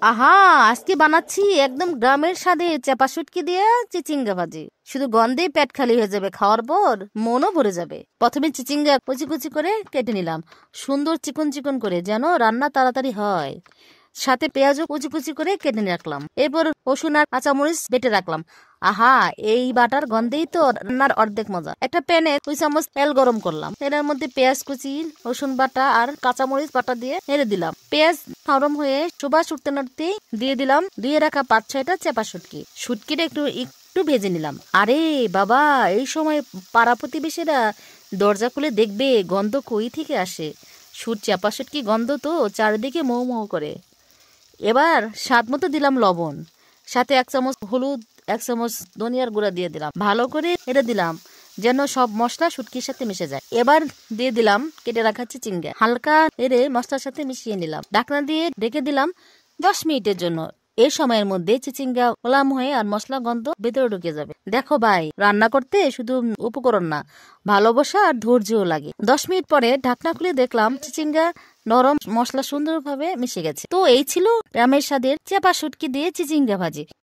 আহা, আজকে বানাচ্ছি একদম গ্রামের স্বাদে চাপা শুটকি দিয়ে চিচিঙ্গা ভাজি। শুধু গন্ধেই পেট খালি হয়ে যাবে, খাওয়ার পর মনও ভরে যাবে। প্রথমে চিচিঙ্গা কুচি কুচি করে কেটে নিলাম, সুন্দর চিকন চিকন করে, যেন রান্না তাড়াতাড়ি হয়। সাথে পেঁয়াজও কুচি কুচি করে কেটে রাখলাম। এরপর রসুন আর কাঁচামরিচ বেটে রাখলাম। আহা, এই বাটার গন্ধেই তো রান্নার অর্ধেক মজা। একটা প্যানে 2 চামচ তেল গরম করলাম, এর মধ্যে পেঁয়াজ কুচি, রসুন বাটা আর কাঁচামরিচ বাটা দিয়ে নেড়ে দিলাম। পেঁয়াজ নরম হয়ে সুবাস উঠতে নাড়তেই দিয়ে দিলাম ধুয়ে রাখা 5-6টা চেপা শুটকি। শুটকিটা একটু একটু ভেজে নিলাম। আরে বাবা, এই সময় পাড়া প্রতিবেশীরা দরজা খুলে দেখবে গন্ধ কই থেকে আসে। চাপা শুটকি গন্ধ তো চারিদিকে মৌ মৌ করে। এবার স্বাদ মতো দিলাম লবণ, সাথে 1 চামচ হলুদ, 1 চামচ ধনিয়ার গুঁড়া দিয়ে দিলাম। ভালো করে নেড়ে দিলাম যেন সব মশলা শুটকির সাথে মিশে যায়। এবার দিয়ে দিলাম কেটে রাখা চিচিঙ্গা, হালকা নেড়ে মশলার সাথে মিশিয়ে নিলাম। ঢাকনা দিয়ে ঢেকে দিলাম 10 মিনিটের জন্য। এই সময়ের মধ্যে চিচিঙ্গা গোলাম হয়ে আর মশলা গন্ধ ভেতরে ঢুকে যাবে। দেখো ভাই, রান্না করতে শুধু উপকরণ না, ভালোবাসা আর ধৈর্যও লাগে। 10 মিনিট পরে ঢাকনা খুলে দেখলাম চিচিঙ্গা নরম, মশলা সুন্দরভাবে মিশে গেছে। তো এই ছিল গ্রামের স্বাদের চেপা শুটকি দিয়ে চিচিঙ্গা ভাজি।